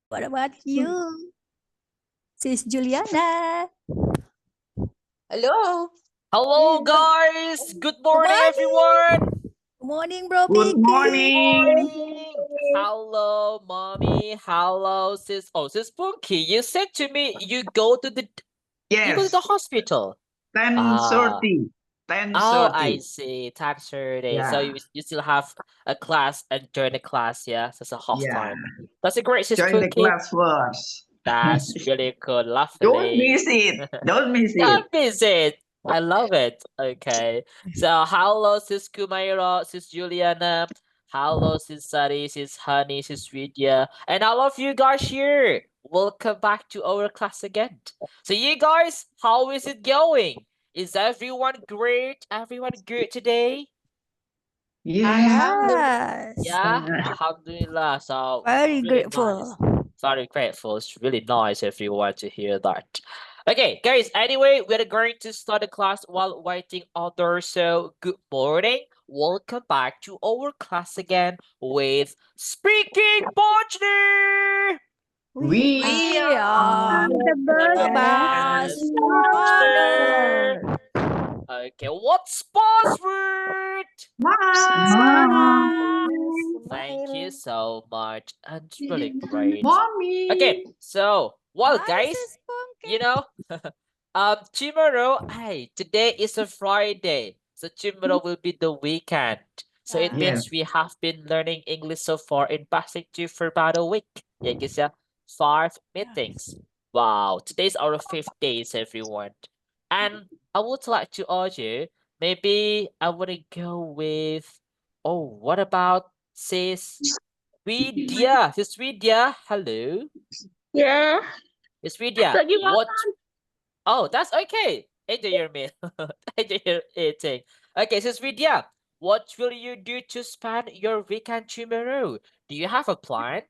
What about you, Sis Juliana? Hello. Hello, guys. Good morning, morning. everyone. Good morning, Bro Good Vicky. morning. Morning. Hello, mommy. Hello, sis. Oh, sis Punky, you said to me you go to the Yes, hospital. 10:30. Oh, I 10:30. see. Time 30. So Yeah, you still have a class and join the class, yeah? So it's a half yeah. time. That's a great, sis Join the Punky. class first. That's really good. Don't Lovely. miss it. Don't miss it. Don't miss it. I love it. Okay. So hello, sis Kumaira, sis Juliana. Hello, sis Sari, sis Honey, sis Vidya. And all of you guys here. Welcome back to our class again. So you guys, how is it going? Is everyone great? Everyone good today? Yeah. Yes. Yeah, Alhamdulillah. So Very really grateful. nice. Very grateful. It's really nice everyone to hear that. Okay, guys, anyway, we're going to start the class while waiting others. So good morning. Welcome back to our class again with Speaking Partner. We are are The the best. best Partner. partner. Okay, what's password? Thank you so much. And it's really great. Okay, Mommy. so well, Hi, guys, Sis Punky. you know, tomorrow, hey, today is a Friday, so tomorrow will be the weekend. So it Yes. means we have been learning English so far in Basic 2 for about a week. Yeah, guys, yeah, 5 meetings. Wow, today's our 5th day, everyone. And I would like to ask you, maybe I want to go with, oh, what about sis Vidya? Sis Vidya, hello. Yeah. Sis Vidya, Lagi what? Oh, that's okay. Enjoy your meal. Enjoy your eating. Okay, sis Vidya, what will you do to spend your weekend tomorrow? Do you have a plan?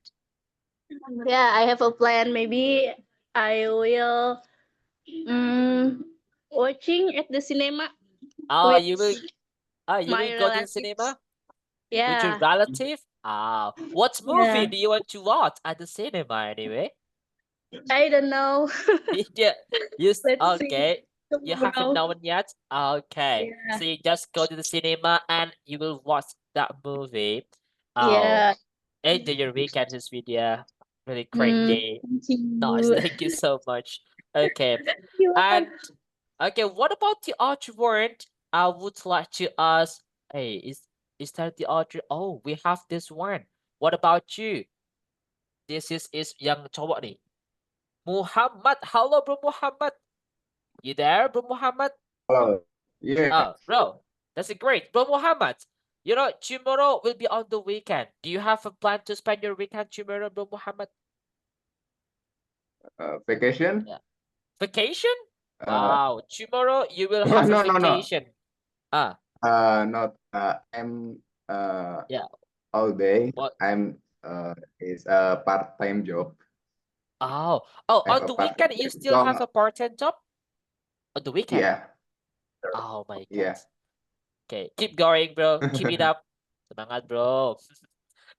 Yeah, I have a plan. Maybe I will watching at the cinema Oh, with you will my go to the relatives. cinema with your Yeah. relative? What movie Yeah. do you want to watch at the cinema anyway? I don't know. Yeah, Let's see okay. You haven't tomorrow. known yet? Okay. Yeah. So you just go to the cinema and you will watch that movie. Oh, Yeah. enjoy your weekend this video. Really great Mm, day. thank Nice. you. Thank you so much. Okay. You're welcome. And okay, what about the other word? I would like to ask, hey, is that the other? Oh, we have this one. What about you? This is yang cowok nih. Muhammad. Hello, bro Muhammad. You there, bro Muhammad? Oh, yeah. Oh, bro, that's great. Bro Muhammad, you know, tomorrow will be on the weekend. Do you have a plan to spend your weekend tomorrow, bro Muhammad? Vacation? Yeah. Vacation? Uh, Wow, tomorrow you will no, have a no, no, no. vacation. Ah, Not. I'm yeah. all day. What? I'm is a part-time job. Oh, I have on a the weekend part-time you job. still have a part-time job? On the weekend? Yeah, Oh my God. yeah, Okay, keep going, bro. Keep it up. Semangat, bro.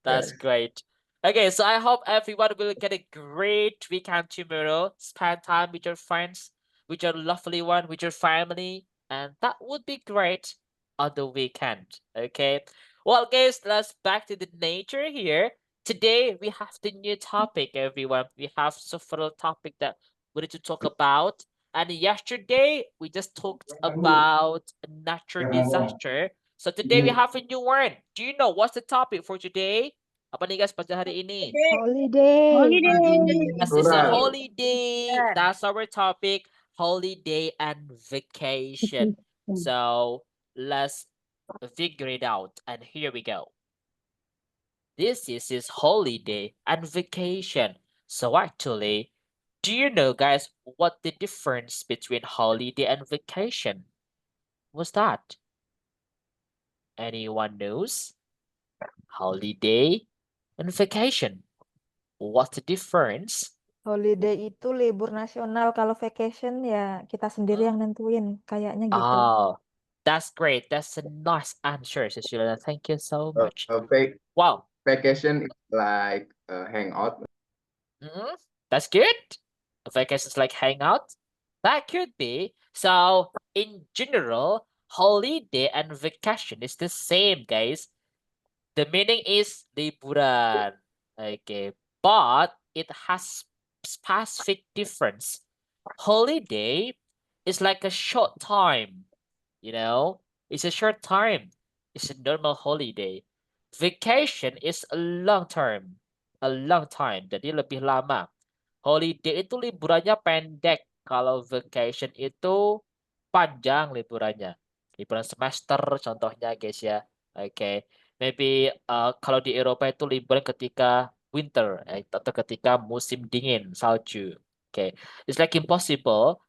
That's yes. great. Okay, so I hope everyone will get a great weekend tomorrow. Spend time with your friends, with your lovely one, with your family, and that would be great on the weekend. Okay. Well, guys, let's back to the nature here. Today we have the new topic, everyone. We have several topic that we need to talk about. And yesterday we just talked about a natural disaster. So today we have a new one. Do you know what's the topic for today? Apa nih guys pada hari ini? Holiday. Yes, it's a Liburan. holiday. That's our topic. Holiday and vacation. So let's figure it out. And here we go. This is his holiday and vacation. So actually, do you know guys what the difference between holiday and vacation? What's that? Anyone knows? Holiday and vacation. What's the difference? Holiday itu libur nasional, kalau vacation ya kita sendiri yang nentuin, kayaknya gitu. Oh, that's great. That's a nice answer, Cecilia. Thank you so much. Vac Wow. vacation is like hangout. Mhm. That's good. Vacations like hangout. That could be. So in general, holiday and vacation is the same, guys. The meaning is liburan. Okay, but it has specific difference. Holiday is like a short time, you know? It's a short time. It's a normal holiday. Vacation is a long term. A long time. Jadi lebih lama. Holiday itu liburannya pendek. Kalau vacation itu panjang liburannya. Liburan semester contohnya guys ya. Oke. Maybe kalau di Eropa itu liburan ketika winter atau ketika musim dingin, salju. Oke. It's like impossible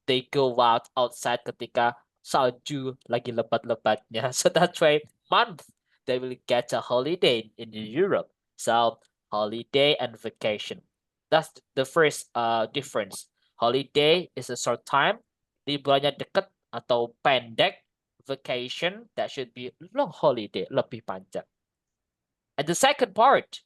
they go outside ketika salju lagi lebat-lebatnya. So that's why month they will get a holiday in Europe. So holiday and vacation. That's the first difference. Holiday is a short time, liburannya dekat atau pendek. Vacation that should be long holiday, lebih panjang. And the second part,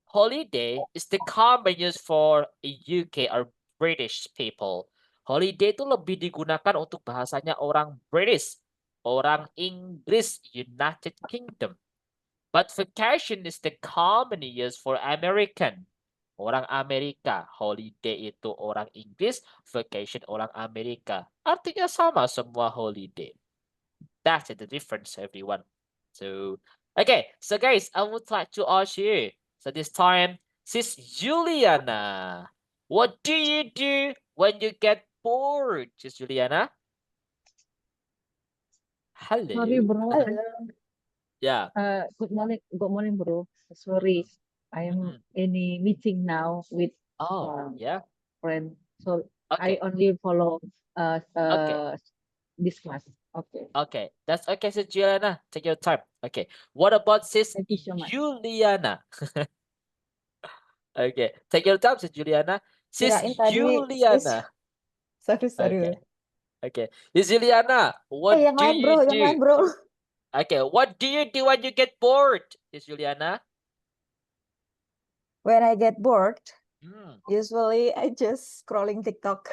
holiday is the common use for UK or British people. Holiday itu lebih digunakan untuk bahasanya orang British, orang Inggris, United Kingdom. But vacation is the common use for American. Orang Amerika, holiday itu orang Inggris, vacation orang Amerika. Artinya sama semua holiday. That's the difference, everyone. So, okay. So, guys, I would like to ask you. So, this time, Sis Juliana, what do you do when you get bored, Sis Juliana? Hello. Sorry, bro. Yeah. Good morning, bro. Sorry, I am in a meeting now with Oh, yeah. friend. So Okay. I only follow Okay. this class. Okay. Okay. That's okay, Sis Juliana. Take your time. Okay. What about Sis Thank you so much. Juliana? Okay. Take your time, Sis Juliana. Sis Kirain tadi Juliana. Sorry Okay. Okay. Sis Juliana, what yang do lain you bro, yang do? lain bro. Okay, what do you do when you get bored, Sis Juliana? When I get bored, Hmm. usually I just scrolling TikTok.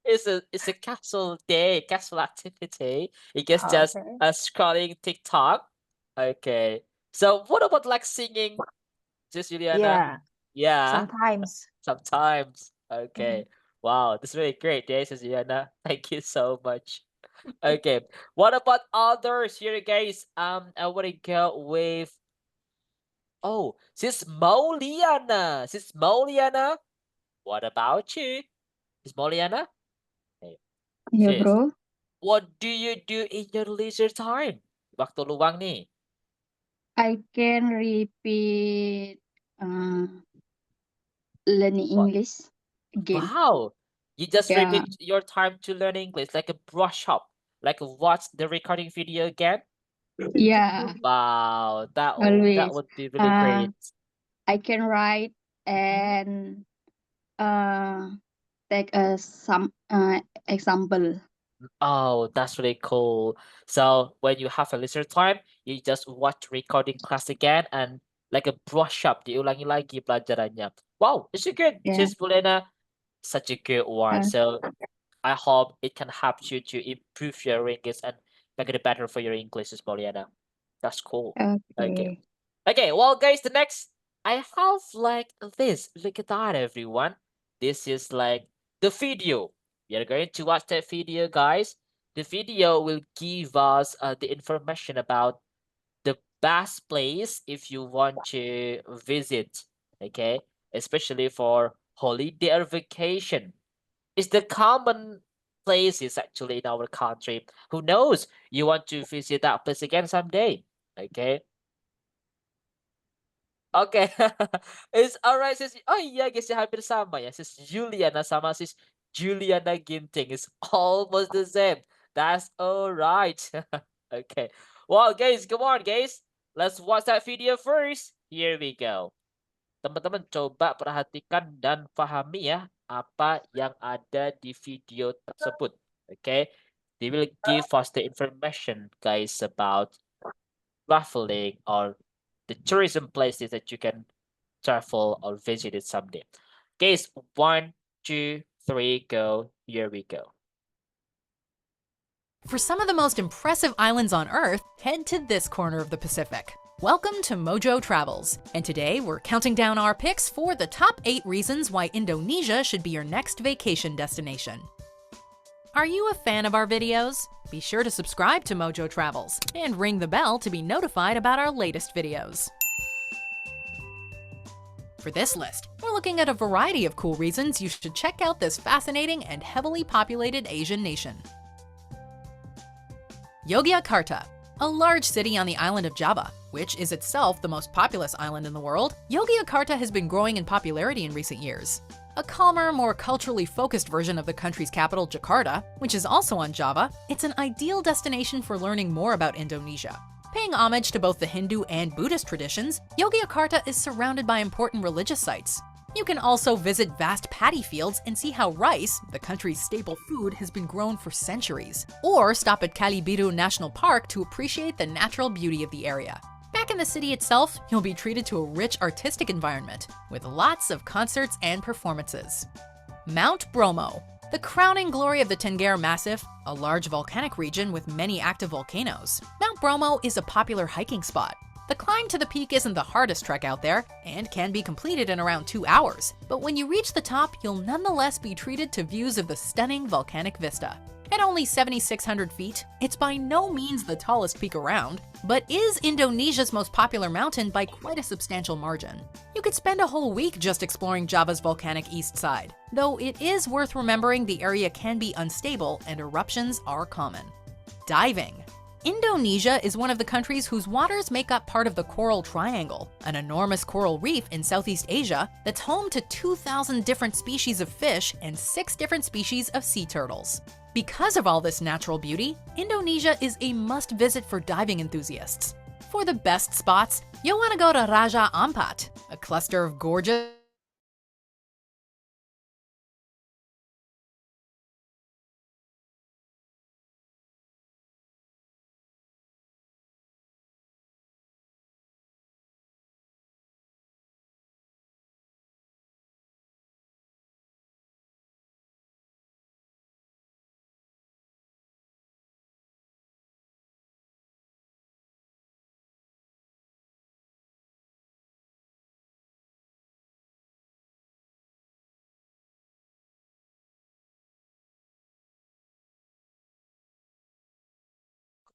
It's a casual day, casual activity. You guess just Okay. scrolling TikTok. Okay. So what about like singing, Sis Juliana? Yeah, Yeah. sometimes. Sometimes. Okay. Wow, this is really great day, Sis Juliana. Thank you so much. Okay. What about others here, guys? I want to go with Sis Moliana. Sis Moliana. What about you? Sis Moliana? Hey, Yeah, sis, bro. what do you do in your leisure time? Waktu luang nih. I can repeat learning What? English again. Wow. You just Yeah. repeat your time to learn English like a brush up, like watch the recording video again. Yeah. Wow, that Always. would be really great. I can write and take some example. Oh, that's really cool. So when you have a leisure time, you just watch recording class again and like a brush up, diulangi lagi pelajarannya. Wow, it's a good, Yeah. Sis Bulena. Such a good one. So I hope it can help you to improve your English and make it better for your English, Sis Poliana. That's cool. Okay. Okay, well, guys, the next I have like this. Look at that, everyone. This is like the video. We are going to watch that video, guys. The video will give us the information about the best place if you want to visit, okay? Especially for holiday or vacation. It's the common places actually in our country. Who knows? You want to visit that place again someday, okay? Oke, it's alright sis. Oh iya guys ya hampir sama ya sis Juliana sama sis Juliana Ginting is almost the same. That's alright. Okay. Well guys, come on guys. Let's watch that video first. Here we go. Teman-teman coba perhatikan dan pahami ya apa yang ada di video tersebut. Okay. They will give us the information guys about traveling or the tourism places that you can travel or visit it someday. Guys, 1, 2, 3, go. Here we go. For some of the most impressive islands on Earth, head to this corner of the Pacific. Welcome to Mojo Travels, and today we're counting down our picks for the top 8 reasons why Indonesia should be your next vacation destination. Are you a fan of our videos? Be sure to subscribe to Mojo Travels and ring the bell to be notified about our latest videos. For this list, we're looking at a variety of cool reasons you should check out this fascinating and heavily populated Asian nation. Yogyakarta, a large city on the island of Java, which is itself the most populous island in the world. Yogyakarta has been growing in popularity in recent years. A calmer, more culturally focused version of the country's capital, Jakarta, which is also on Java, it's an ideal destination for learning more about Indonesia. Paying homage to both the Hindu and Buddhist traditions, Yogyakarta is surrounded by important religious sites. You can also visit vast paddy fields and see how rice, the country's staple food, has been grown for centuries. Or stop at Kali Biru National Park to appreciate the natural beauty of the area. Back in the city itself, you'll be treated to a rich artistic environment, with lots of concerts and performances. Mount Bromo, the crowning glory of the Tengger Massif, a large volcanic region with many active volcanoes. Mount Bromo is a popular hiking spot. The climb to the peak isn't the hardest trek out there, and can be completed in around 2 hours. But when you reach the top, you'll nonetheless be treated to views of the stunning volcanic vista. At only 7,600 feet, it's by no means the tallest peak around, but is Indonesia's most popular mountain by quite a substantial margin. You could spend a whole week just exploring Java's volcanic east side, though it is worth remembering the area can be unstable and eruptions are common. Diving. Indonesia is one of the countries whose waters make up part of the Coral Triangle, an enormous coral reef in Southeast Asia that's home to 2,000 different species of fish and 6 different species of sea turtles. Because of all this natural beauty, Indonesia is a must-visit for diving enthusiasts. For the best spots, you'll want to go to Raja Ampat, a cluster of gorgeous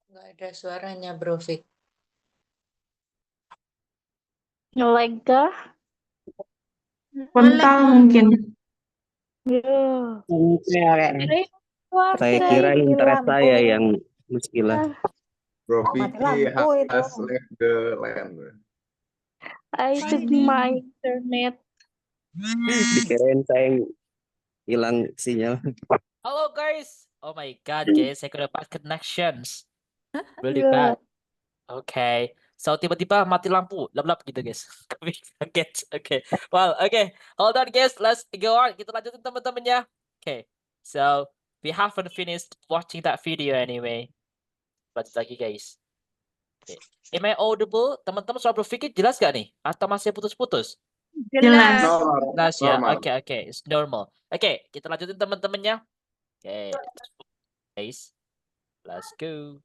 Nggak ada suaranya, Bro Fik. Nge-lag kah? Frontal mungkin. Ya. Saya kira internet saya yang muskilah. Bro Mati Vicky lampu itu. has left the land. I took my internet. Dikirain saya hilang sinyal. Hello guys. Oh my god, guys, I got bad connections. Really Yeah. bad. Okay. So tiba-tiba mati lampu, lap-lap gitu guys. Kami kaget. Okay. Well, okay. Hold on guys, let's go on. Kita lanjutin teman-temannya. Okay. So we haven't finished watching that video anyway. Lanjut lagi guys. Okay. Am I audible? Teman-teman suara berpikir jelas gak nih? Atau masih putus-putus? Jelas. Jelas ya. Normal. Oke, it's normal. Oke, kita lanjutin teman-temannya. Oke. Guys, let's go.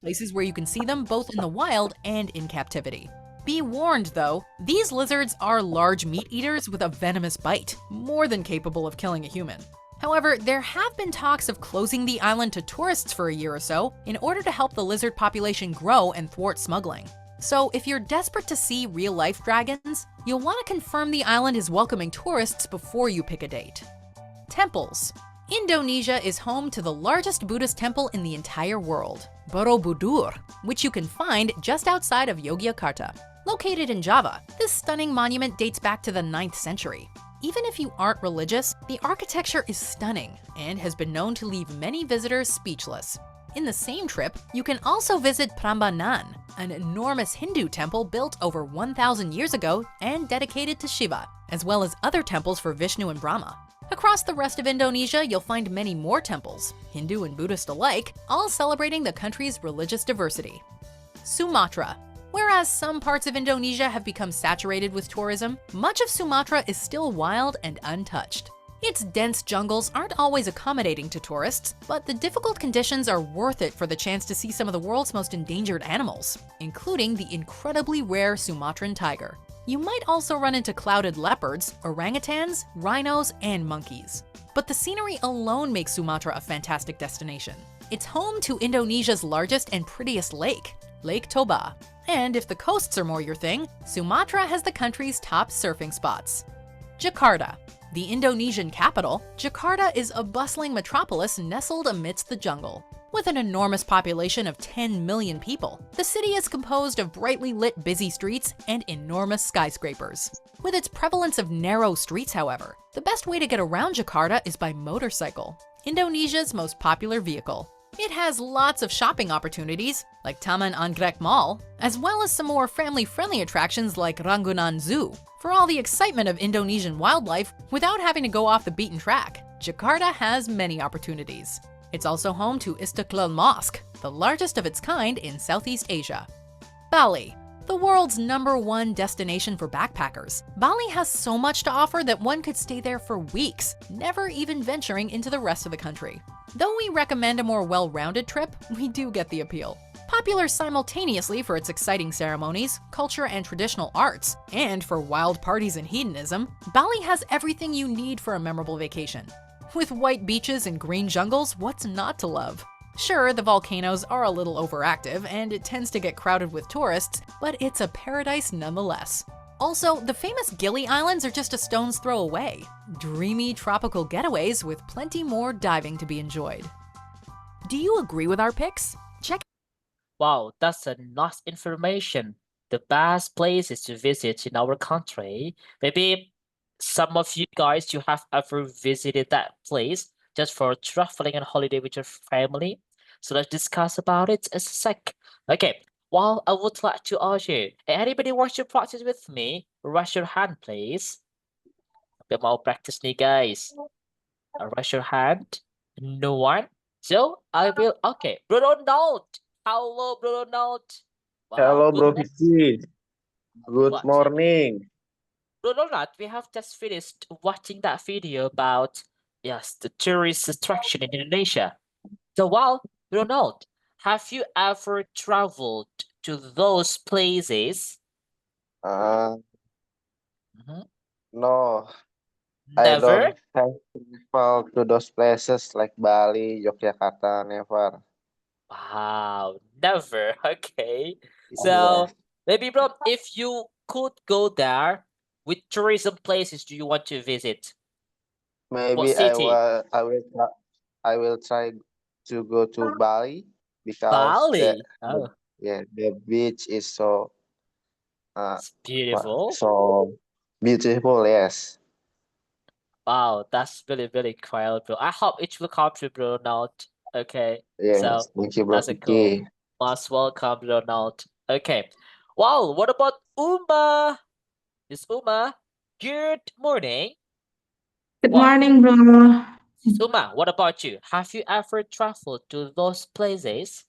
places where you can see them both in the wild and in captivity. Be warned though, these lizards are large meat eaters with a venomous bite, more than capable of killing a human. However, there have been talks of closing the island to tourists for a year or so in order to help the lizard population grow and thwart smuggling. So if you're desperate to see real-life dragons, you'll want to confirm the island is welcoming tourists before you pick a date. Temples. Indonesia is home to the largest Buddhist temple in the entire world, Borobudur, which you can find just outside of Yogyakarta. Located in Java, this stunning monument dates back to the 9th century. Even if you aren't religious, the architecture is stunning and has been known to leave many visitors speechless. In the same trip, you can also visit Prambanan, an enormous Hindu temple built over 1,000 years ago and dedicated to Shiva, as well as other temples for Vishnu and Brahma. Across the rest of Indonesia, you'll find many more temples, Hindu and Buddhist alike, all celebrating the country's religious diversity. Sumatra. Whereas some parts of Indonesia have become saturated with tourism, much of Sumatra is still wild and untouched. Its dense jungles aren't always accommodating to tourists, but the difficult conditions are worth it for the chance to see some of the world's most endangered animals, including the incredibly rare Sumatran tiger. You might also run into clouded leopards, orangutans, rhinos, and monkeys. But the scenery alone makes Sumatra a fantastic destination. It's home to Indonesia's largest and prettiest lake, Lake Toba. And if the coasts are more your thing, Sumatra has the country's top surfing spots. Jakarta. The Indonesian capital, Jakarta is a bustling metropolis nestled amidst the jungle. With an enormous population of 10 million people, the city is composed of brightly lit busy streets and enormous skyscrapers. With its prevalence of narrow streets, however, the best way to get around Jakarta is by motorcycle, Indonesia's most popular vehicle. It has lots of shopping opportunities, like Taman Anggrek Mall, as well as some more family-friendly attractions like Ragunan Zoo. For all the excitement of Indonesian wildlife, without having to go off the beaten track, Jakarta has many opportunities. It's also home to Istiqlal Mosque, the largest of its kind in Southeast Asia. Bali. The world's #1 destination for backpackers, Bali has so much to offer that one could stay there for weeks, never even venturing into the rest of the country. Though we recommend a more well-rounded trip, we do get the appeal. Popular simultaneously for its exciting ceremonies, culture, and traditional arts, and for wild parties and hedonism, Bali has everything you need for a memorable vacation. With white beaches and green jungles, what's not to love? Sure, the volcanoes are a little overactive and it tends to get crowded with tourists, but it's a paradise nonetheless. Also, the famous Gili Islands are just a stone's throw away. Dreamy tropical getaways with plenty more diving to be enjoyed. Do you agree with our picks? Check. Wow, that's a nice information. The best places to visit in our country. Maybe some of you guys, you have ever visited that place just for traveling and holiday with your family. So let's discuss about it as a sec. Okay, well, I would like to ask you, anybody wants to practice with me? Raise your hand, please. Kita mau practice nih, guys. Raise your hand. No one? So, I will, okay. Bruno Note. Hello, Bruno Note. Hello, Bro goodness. Vicky. Good What? morning. Bruno Note, we have just finished watching that video about, yes, the tourist attraction in Indonesia. So, well, Bruno Note, have you ever traveled to those places? Uh, Mhm. no, I Never? don't have travel to those places like Bali, Yogyakarta, never. Wow, never. Okay. Yeah. So maybe, bro, if you could go there, which tourism places do you want to visit? Maybe city? I will try to go to Bali because Bali. Oh, the beach is so it's beautiful. so beautiful. Yes. Wow, that's really, really cool, bro. I hope it will come true, bro. Not okay. Yes. So Thank you, Bro that's a cool. Vicky. Most welcome, bro. Not okay. Wow, what about Uma? Miss Uma, good morning. Good Wow. morning, bro. Uma, what about you? Have you ever traveled to those places?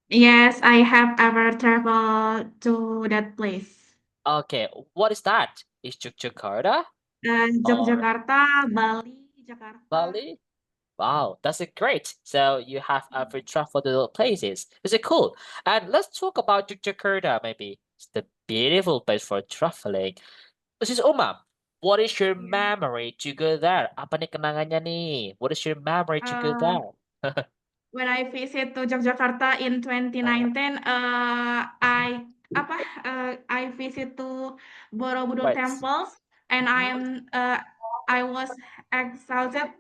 Yes, I have ever traveled to that place. Okay, what is that? Is Yogyakarta or Yogyakarta, Bali, Jakarta. Bali? Wow, that's a great. So you have ever traveled to those places. Is it cool? And let's talk about Yogyakarta maybe. It's the beautiful place for traveling. Mrs. Uma, what is your memory to go there? Apa nih kenangannya nih? What is your memory to go there? When I visit to Yogyakarta in 2019, I visit to Borobudur Right. temples, and I was exhausted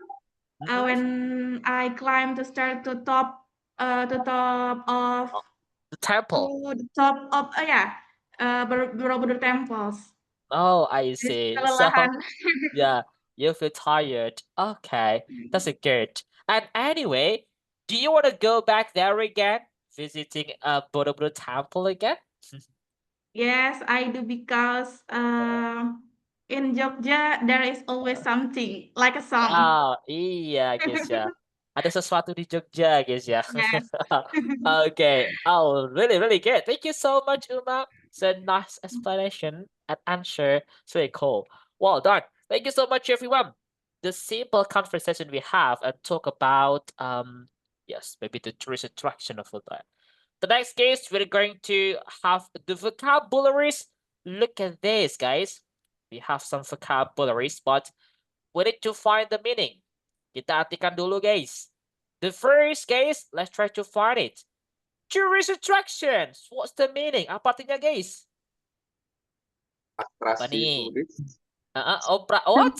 when I climbed to start to top of The temple. to the top of Borobudur temples. Oh, I Just see. So kelelahan. yeah, you feel tired. Okay, that's a good. And anyway, do you want to go back there again, visiting Borobudur temple again? Yes, I do because in Jogja there is always something like a song. Oh, iya, guys ya. Ada sesuatu di Jogja, guys ya. Yes. Okay. Oh, really, really good. Thank you so much, Uma. It's a nice explanation and answer. It's very cool. Well done. Thank you so much, everyone. The simple conversation we have and talk about yes, maybe the tourist attraction of that. The next case, we're going to have the vocabularies. Look at this, guys. We have some vocabularies, but we need to find the meaning. Kita artikan dulu, guys. The first case, let's try to find it. Tourist attractions. What's the meaning? Apa artinya, guys? Apa nih? What?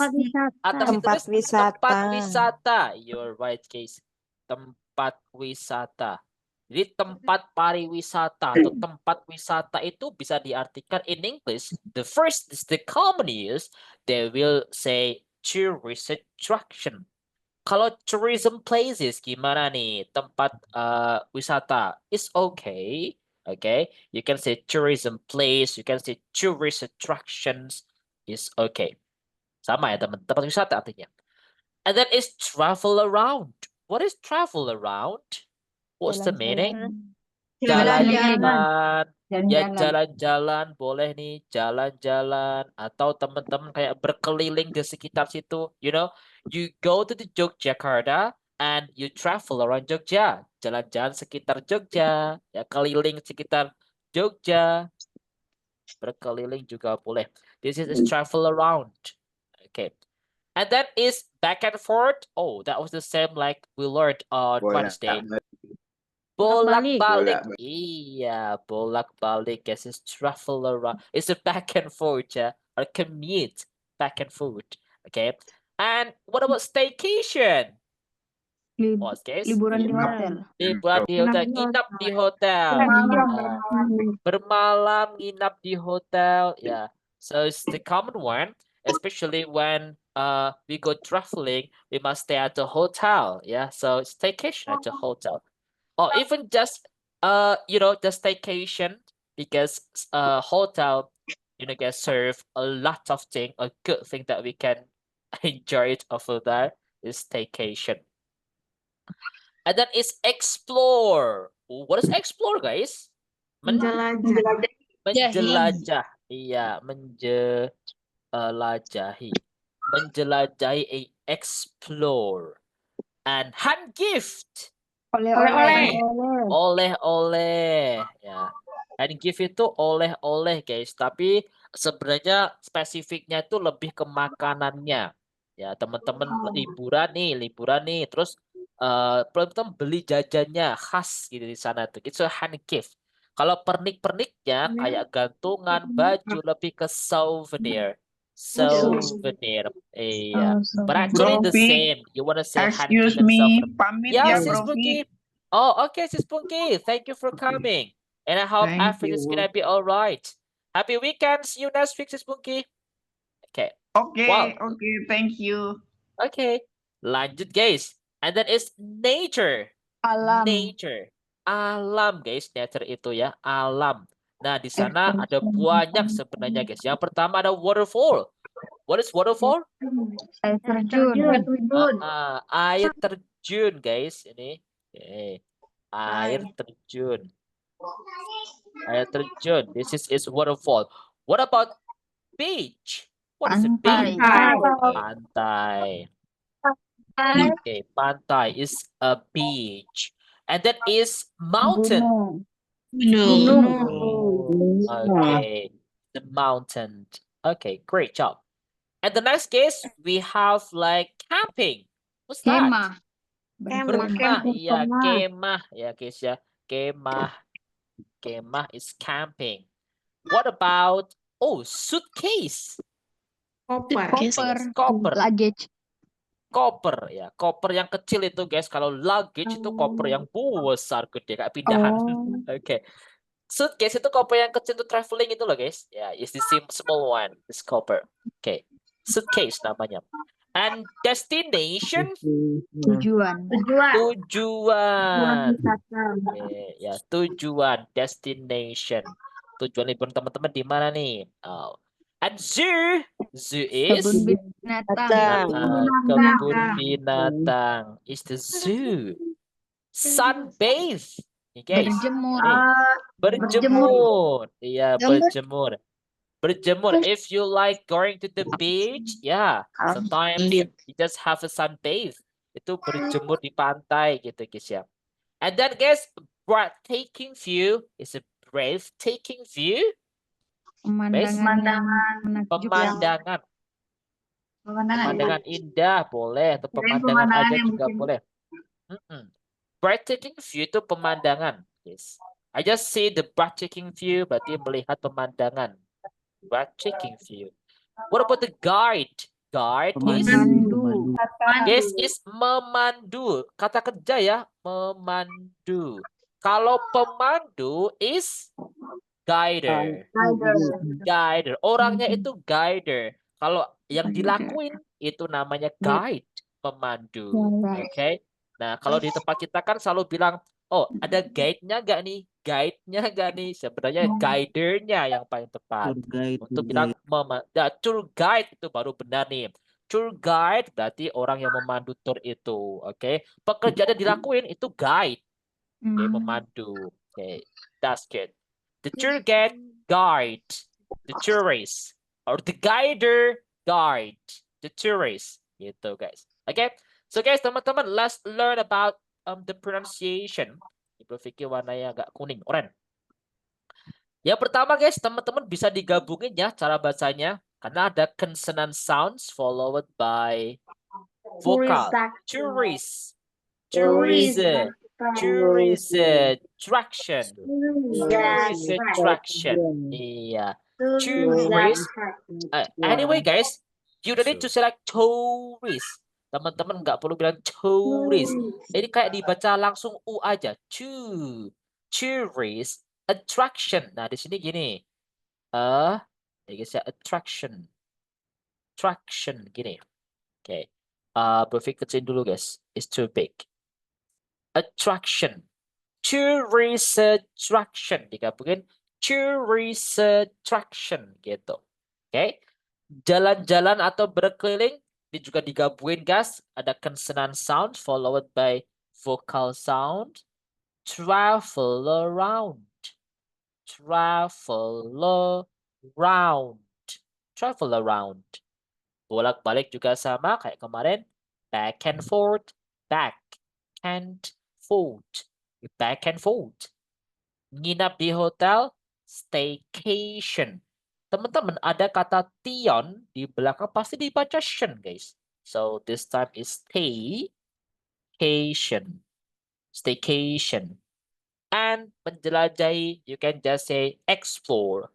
Tempat wisata. Tempat wisata. You're right, guys. Tempat wisata. Jadi tempat pariwisata atau tempat wisata itu bisa diartikan in English. The first is the common use. They will say tourist attraction. Kalau tourism places gimana nih? Tempat wisata is okay. Okay, you can say tourism place, you can say tourist attractions is okay. Sama ya teman, tempat wisata artinya. And then is travel around. What is travel around? What's the meaning? Jalan-jalan. Ya jalan-jalan boleh nih, jalan-jalan atau teman-teman kayak berkeliling di sekitar situ. You know, you go to the Yogyakarta and you travel around Jogja. Jalan-jalan sekitar Jogja, ya keliling sekitar Jogja. Berkeliling juga boleh. This is travel around. Okay. And that is back and forth. Oh, that was the same like we learned on Wednesday. Bolak-balik. Iya, bolak-balik. Guys, it's travel around. It's a back and forth, ya. Or commute. Back and forth. Okay. And what about staycation? What, guys? Liburan di hotel. Liburan di hotel. Nginap di hotel. Bermalam, nginap di hotel. Yeah. So it's the common one, especially when we go traveling, we must stay at the hotel. Yeah. So staycation at the hotel. Or even just you know, the staycation, because hotel, you know, can serve a lot of things. A good thing that we can enjoy it over there is staycation. And then it's explore. What is explore, guys? Menjelajah. Iya, menjelajahi. Menjelajahi, explore. And hand gift. Oleh-oleh ya. And gift itu oleh-oleh, guys. Tapi sebenarnya spesifiknya itu lebih ke makanannya. Ya, teman-teman liburan nih. Terus teman-teman beli jajannya khas gitu di sana tuh. It's a hand gift. Kalau pernik-perniknya kayak gantungan, baju, lebih ke souvenir. Souvenir. Iya. But actually the same. You wanna say hand gift Excuse and me, souvenir. pamit Yeah, ya, Sis Bro Punky. Fit. Oh, okay, Sis Punky. Thank you for coming. And I hope Thank everything's you. gonna be all right. Happy weekend. See you next week, Sis Punky. Okay. Okay, Wow. okay, thank you. Okay. Lanjut, guys. And then it's nature. Alam. Nature. Alam, guys. Nature itu ya, alam. Nah, di sana ada banyak sebenarnya, guys. Yang pertama ada waterfall. What is waterfall? Air terjun. Air terjun, guys. Ini. Okay. Air terjun. Air terjun. This is waterfall. What about beach? What is a beach? Pantai. Okay, pantai is a beach. And that is mountain. Okay, the mountain. Okay, great job. And the next case, we have like camping. What's that? Berkemah. Iya, kemah. Ya, guys ya. Kemah. Kemah is camping. What about, suitcase? Koper. Luggage. Koper ya, koper yang kecil itu, guys. Kalau luggage itu koper yang besar gede kayak pindahan. Oke. Suitcase itu koper yang kecil untuk traveling itu loh, guys. Ya, is the small one, this koper. Oke. Suitcase namanya. And destination? Tujuan. Tujuan. Ya, tujuan, destination. Tujuan liburan teman-teman di mana nih? And zoo is Kebun binatang. kebun binatang is the zoo. Sunbathe, nih guys. Berjemur. Nih, berjemur. Iya, berjemur. Berjemur. If you like going to the beach, yeah, sometimes you just have a sunbathe. Itu berjemur di pantai gitu guys ya. And then guys, breathtaking view is a breathtaking view. Pemandangan. Pemandangan indah boleh, atau pemandangan aja juga boleh. Breathtaking view itu pemandangan. Yes. I just see the breathtaking view, berarti melihat pemandangan. Breathtaking view. What about the guide? Guide is yes, is memandu. Kata kerja ya, memandu. Kalau pemandu is guider. Guider. Orangnya itu guider. Kalau yang dilakuin itu namanya guide, pemandu. Oke. Nah, kalau di tempat kita kan selalu bilang, oh, ada guide-nya nggak nih? Guide-nya nggak nih? Sebenarnya guider-nya yang paling tepat. Untuk bilang, tour guide itu baru benar nih. Tour guide berarti orang yang memandu tour itu. Oke. Pekerjaan yang dilakuin itu guide. Oke, memandu. Oke, that's good. The tour guide, the tourist, or the guider guide, the tourist, gitu guys. Okay, so guys, teman-teman, let's learn about the pronunciation. Ibu Vicky warnanya agak kuning, oranye. Yang pertama guys, teman-teman bisa digabungin ya cara bacanya, karena ada consonant sounds followed by vokal. Tourist, tourism. Tourist attraction. Tourist attraction. Iya. Tourist. Anyway guys, you don't need to select tourist. Teman-teman nggak perlu bilang tourist. Ini kayak dibaca langsung U aja. Tourist attraction. Nah di sini gini. Ya guys ya, attraction. Attraction gini. Oke. Berpikir kecil dulu guys. It's too big. Attraction, tourist attraction, digabungin tourist attraction gitu. Oke, jalan-jalan atau berkeliling ini juga digabungin guys. Ada consonant sound followed by vocal sound. Travel around, travel around, travel around. Bolak-balik juga sama kayak kemarin. Back and forth, back and forth, back and forth. Nginap di hotel, staycation. Teman-teman, ada kata tion di belakang pasti dibaca shen, guys. So this time is staycation. Staycation. And menjelajahi, you can just say explore.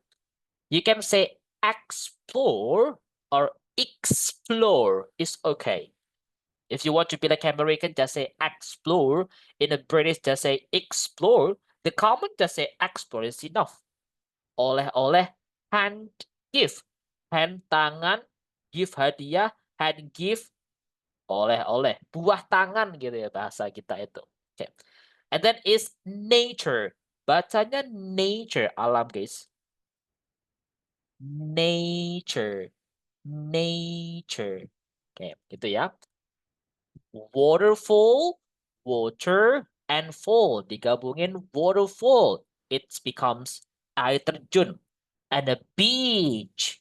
You can say explore or explore is okay. If you want to be like American, just say explore. In a British, just say explore. The common just say explore is enough. Oleh-oleh, hand give. Hand tangan, give hadiah, hand give, oleh-oleh. Buah tangan gitu ya bahasa kita itu. Okay. And then is nature. Bacanya nature, alam guys. Nature. Nature. Oke, gitu ya. Waterfall, water, and fall. Digabungin waterfall. It becomes air terjun. And a beach.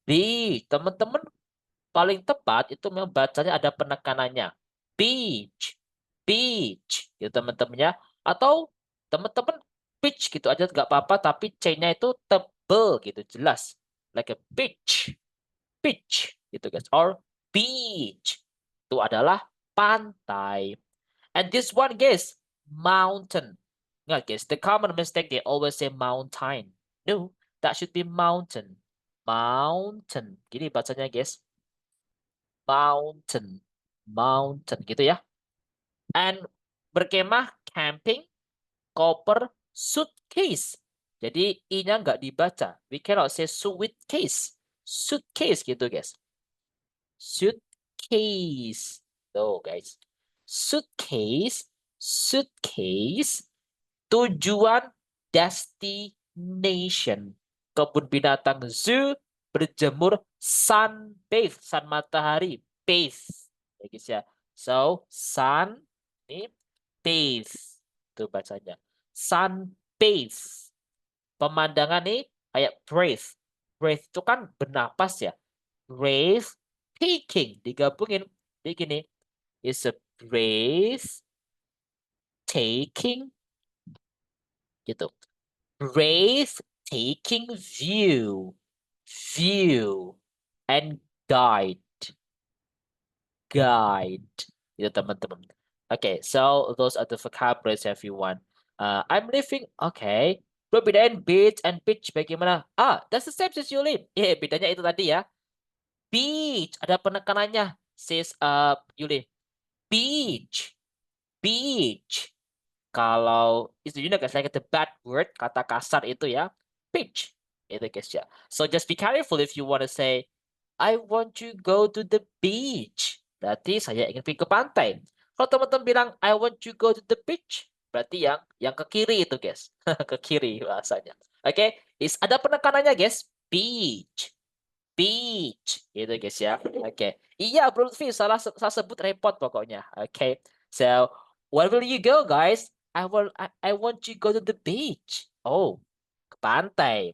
Beach. Teman-teman, paling tepat itu memang bacanya ada penekanannya. Beach. Beach. Gitu teman-teman ya. Atau teman-teman beach gitu aja nggak apa-apa. Tapi C-nya itu tebel gitu. Jelas. Like a beach. Beach. Gitu guys. Or beach. Itu adalah pantai. And this one guys, mountain. Ingat guys, the common mistake they always say mountain. No, that should be mountain. Mountain. Gini bacanya guys. Mountain. Mountain gitu ya. And berkemah, camping, koper, suitcase. Jadi i-nya nggak dibaca. We cannot say suitcase. Suitcase gitu guys. Suitcase. Tuh guys, suitcase, suitcase, tujuan, destination, kebun binatang zoo, berjemur, sunbathe, sun matahari, bathe. Ya guys ya. So, sun, ini, bathe. Itu bacanya. Sunbathe. Pemandangan nih kayak breathe. Breathe itu kan bernapas ya. Breathe, taking. Digabungin. Begini. Is a breathe, taking. Gitu. Breathtaking view, view, and guide, guide. Itu teman-teman. Okay, so those are the vocabularies everyone. I'm living. Okay. Perbedaan beach and beach bagaimana? That's the same as you live. Bedanya itu tadi ya. Beach ada penekanannya. Says Yuli. Beach, beach. Kalau itu juga guys, like the bad word, kata kasar itu ya, pitch. Itu guys ya. So just be careful if you want to say, I want to go to the beach. Berarti saya ingin pergi ke pantai. Kalau teman-teman bilang, I want to go to the beach. Berarti yang ke kiri itu guys. Ke kiri bahasanya. Oke, ada penekanannya guys. Beach. Beach. Itu guys ya. Oke. Iya Bro Lutfi, salah sebut repot pokoknya. Oke. So, where will you go guys? I want to go to the beach. Oh, ke pantai.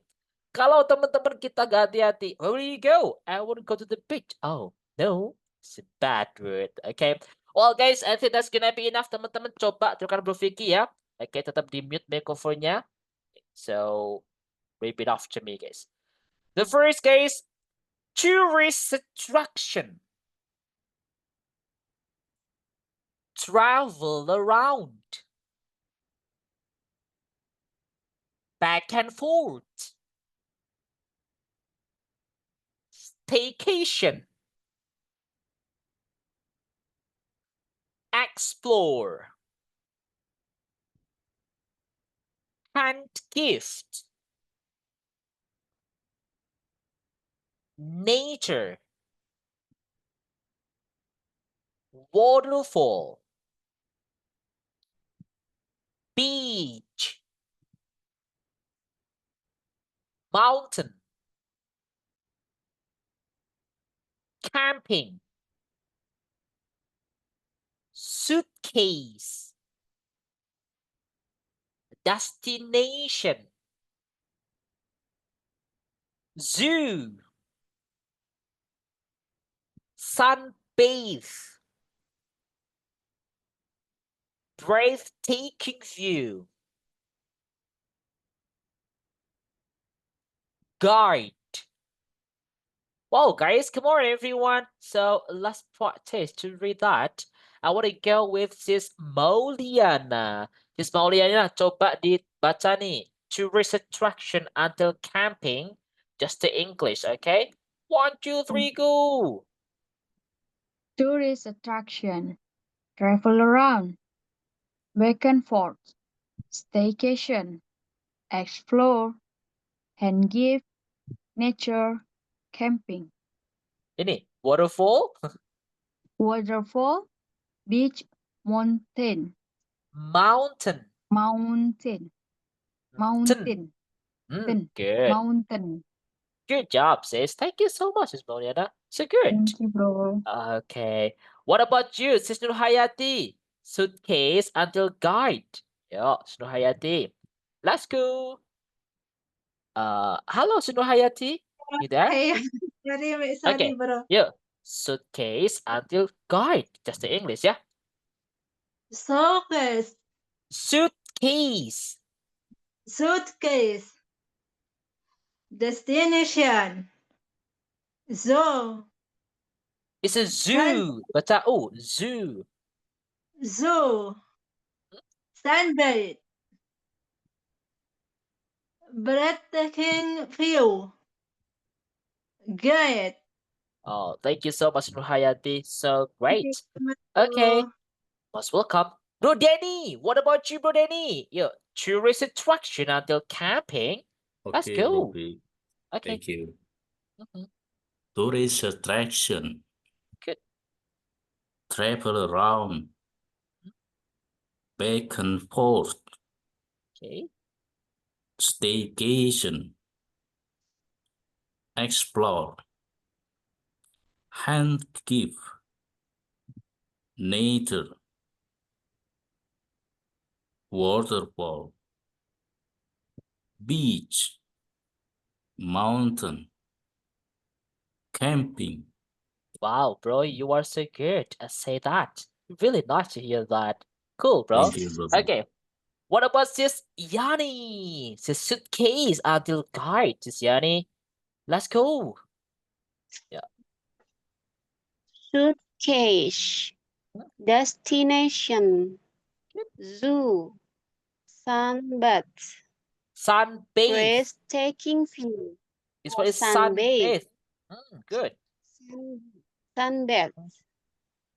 Kalau teman-teman kita gak hati-hati, where will you go? I want to go to the beach. Oh, no, it's a bad word. Okay. Well guys, I think that's gonna be enough teman-teman. Coba tukarkan Bro Vicky ya. Oke, tetap di mute microphone-nya. So, repeat after me guys. The first case, tourist attraction. Travel around. Back and forth. Staycation. Explore. Hand gift. Nature. Waterfall. Beach. Mountain. Camping. Suitcase. Destination. Zoo. Sunbathe. Breathtaking view. Guide. Wow, guys, come on, everyone. So let's practice to read that. I want to go with Sis Mauliana. Sis Mauliana, coba dibaca nih. Tourist attraction until camping. Just the English, okay? 1, 2, 3, go. Tourist attraction. Travel around. Back and forth. Staycation. Explore. Hand gift. Nature. Camping. Ini, waterfall. Waterfall. Beach. Mountain. Mountain. Mountain. Mountain. Good. Mountain. Good job, sis. Thank you so much, Sis Mauliana. So good. Thank you, bro. Okay. What about you, Sis Nurhayati? Suitcase until guide. Yo, Sis Nurhayati. Let's go. Hello, Sis Nurhayati. You there? Hey, sorry, Okay. bro. Yo, suitcase until guide. Just the English, yeah? Suitcase. Suitcase. Suitcase. Destination. Zoo. It's a zoo. Baca zoo. Zoo. Sunbathe. Breathtaking view. Guide. Oh, thank you so much, Nurhayati. So great. Okay. Most welcome. Bro Danny, what about you, Bro Danny? Yo, tourist attraction until camping. Let's Okay, go. Bobby. Okay. Thank you. Mhm. Tourist attraction. Good. Travel around. Back and forth. Okay. Staycation. explore, hand give, nature, waterfall, beach, mountain, camping. Wow, bro, you are so good at say that. Really nice to hear that. Cool, bro. Thank you, brother. Okay. What about sis Yanni? Sis suitcase until guide, sis Yanni. Let's go. Yeah. Suitcase, destination, zoo, sunbath, Sunbathe. breathtaking view, This one is sunbathe, sunbathe. Good. sunbath,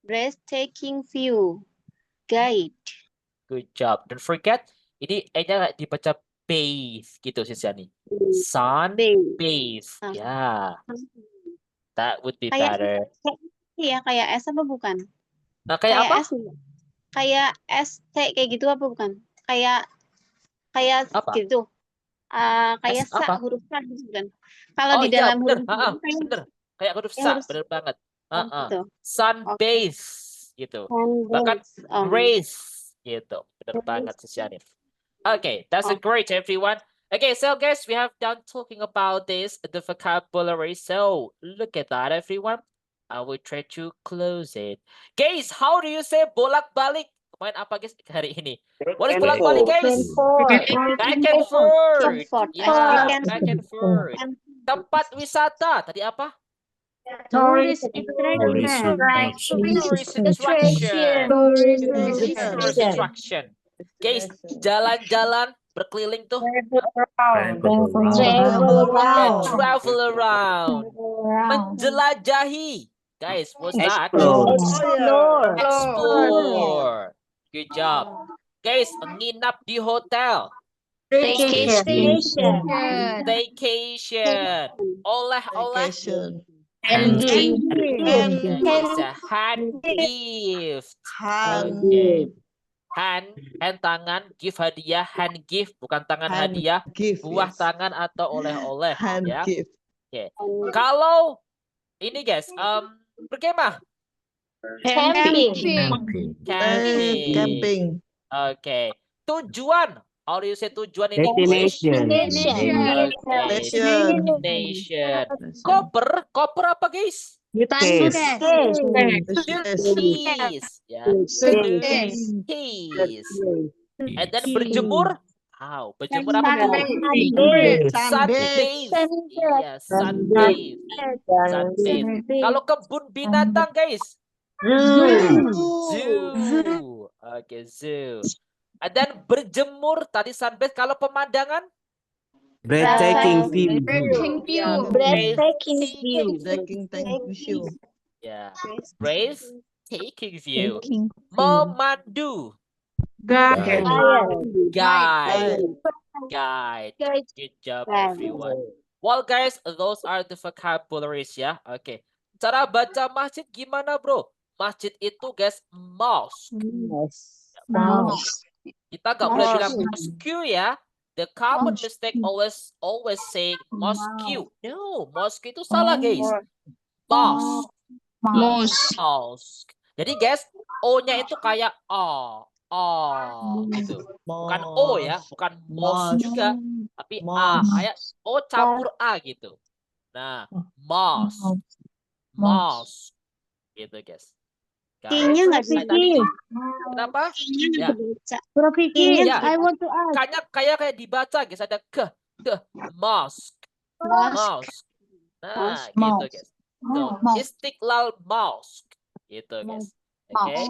breathtaking view, guide. Good job. Don't forget, ini E-nya nggak dibaca bathe gitu sis Yani. Sunbathe. Ya, that would be better. Kayak S apa bukan? Nah, kayak apa? S enggak? Kayak ST kayak gitu apa bukan? Kayak Apa? gitu. Kayak S apa? huruf sa gitu kan. Kalau Oh di iya, dalam bener. huruf itu kayak Bener. Kayak huruf ya sa, huruf bener banget. gitu. Sunbathe gitu. Bahkan Sunbathe. grace gitu. Bener banget sis Yani. Okay, that's a great everyone. Okay, so guys, we have done talking about this, the vocabulary. So look at that, everyone. I will try to close it. Guys, how do you say bolak-balik? Kemarin apa guys hari ini? What is bolak-balik, guys? Back and forth. Yeah, back and forth. Tempat wisata tadi apa? Tourist Tourism attraction. Tourist attraction. Tourist attraction. Guys, jalan-jalan berkeliling tuh. Travel around. Menjelajahi. Guys, what's that? Explore. Good job. Guys, menginap di hotel. Staycation. Oleh-oleh. Hand gift. It's a hand gift. Okay. Hand tangan, gift hadiah, hand gift bukan tangan hadiah, buah tangan atau oleh-oleh ya. Oke. Kalau ini guys, berkemah. Camping. Oke. Tujuan. How do you say tujuan in English? Destination. Koper apa guys? Suitcase. Ya. Suitcase. And then berjemur. Berjemur apa tuh? Sunbathe. Iya, sunbathe. Kalau kebun binatang guys? Zoo. Oke, zoo. Dan berjemur tadi sunbathe. Kalau pemandangan? Breathtaking view. Ya, breathtaking view. Memandu. Guide. Good job, everyone. Well, guys, those are the vocabularies ya. Oke. Cara baca masjid gimana, bro? Masjid itu, guys, mosque. Kita nggak boleh bilang mosque ya. The common mistake always say mosque. No, mosque itu salah, guys. Mosque. Jadi, guys, O-nya itu kayak gitu. Bukan O ya, bukan mos juga, tapi A, kayak O campur A gitu. Nah, mosque gitu guys. I-nya nggak tadi. Kenapa? Ya. Bro Vicky, Ya. I want to ask. Kayak dibaca guys, ada ke mosque. Nah, gitu guys. So, Istiqlal Mosque gitu guys. Oke.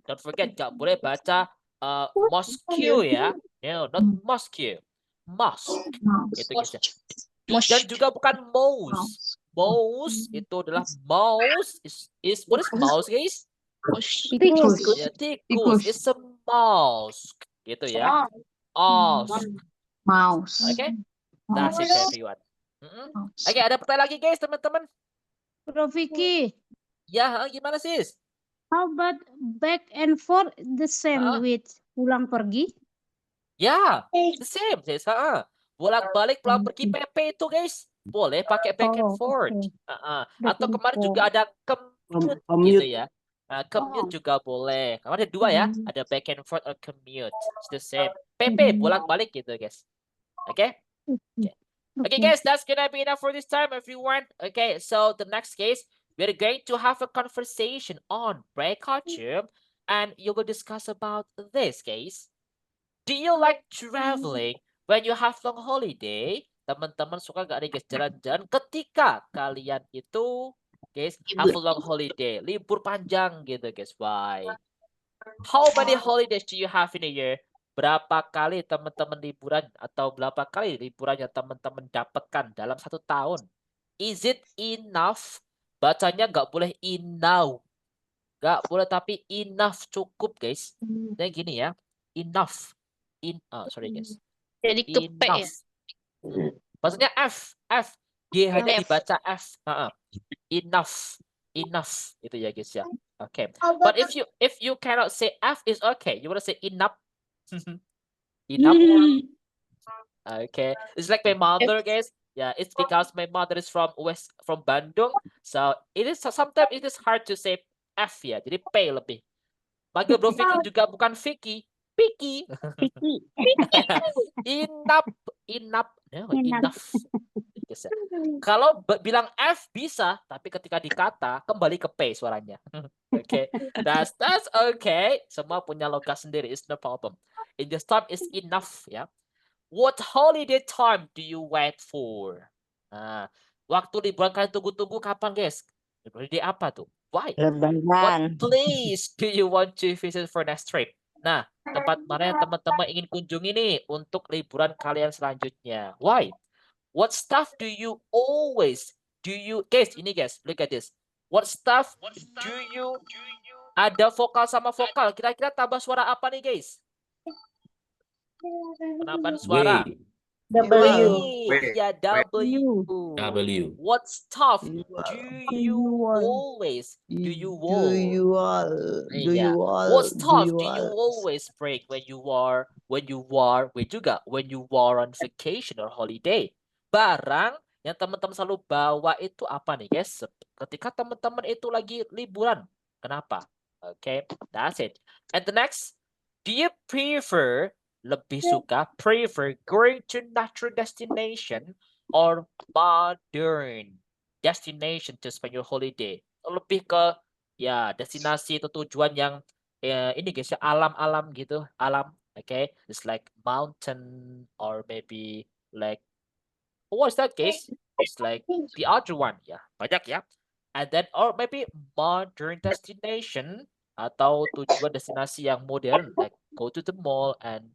Don't forget, gak boleh baca mosque ya. No, not mosque. Mosque. Itu guys ya. Dan juga bukan mouse. Mouse itu adalah mouse is what is mouse guys? Tikus. Ya, tikus. It's a mouse. Gitu ya. Mouse. Oke. That's it everyone. Oke, ada pertanyaan lagi guys teman-teman. Bro Vicky, Ya, gimana sis? how about back and forth the same with pulang pergi? Ya, the same sis. Bolak-balik pulang pergi PP itu guys. boleh pakai back and Oh, forth. okay. Back Atau and kemarin juga forth. ada commute gitu Commute. ya. Commute juga boleh. Kemarin ada dua ya, ada back and forth or commute. It's the same. PP bolak-balik gitu, guys. Okay? Okay, guys, that's gonna be enough for this time, everyone. Okay, so the next case, we're going to have a conversation on breakout room, and you will discuss about this case. Do you like traveling when you have long holiday? Teman-teman suka gak nih guys jalan-jalan ketika kalian itu guys have a long holiday, libur panjang gitu guys. Why? How many holidays do you have in a year? Berapa kali teman-teman liburan atau berapa kali liburan yang teman-teman dapatkan dalam 1 tahun? Is it enough? Bacanya nggak boleh enough. Nggak boleh tapi enough, cukup guys. Nah gini ya, enough. Sorry guys. Jadi ke P ya. Enough. Maksudnya F. G hanya dibaca F. Enough. Enough itu ya guys ya. Okay. But if you cannot say F is okay. You want to say enough. Enough. Okay. It's like my mother, guys. Yeah, it's because my mother is from Bandung. So it is sometimes it is hard to say F ya. Jadi P lebih. Panggil Bro Vicky juga bukan Vicky. Vicky. Enough. No, enough. Kalau bilang F bisa, tapi ketika dikata kembali ke P suaranya. Okay, that's okay. Semua punya logat sendiri, it's no problem. In this time is enough ya. What holiday time do you wait for? Nah, waktu liburan kalian tunggu-tunggu kapan guys? Holiday apa tuh? Why? What place do you want to visit for next trip? Nah, tempat mana yang teman-teman ingin kunjungi nih untuk liburan kalian selanjutnya? Why? What stuff do you guys, ini guys, look at this. What stuff do you ada vokal sama vokal, kira-kira tambah suara apa nih guys? Penambahan suara. W. Ya, W. W. What stuff do you always What stuff do you always break when you are on vacation or holiday? Barang yang teman-teman selalu bawa itu apa nih guys? Ketika teman-teman itu lagi liburan. Kenapa? Okay, that's it. And the next, do you prefer going to natural destination or modern destination to spend your holiday? Lebih ke ya destinasi atau tujuan yang ini guys ya, alam-alam gitu, alam. Okay, it's like mountain or maybe like what's that guys? It's like the other one ya, banyak ya. And then or maybe modern destination atau tujuan destinasi yang modern like go to the mall and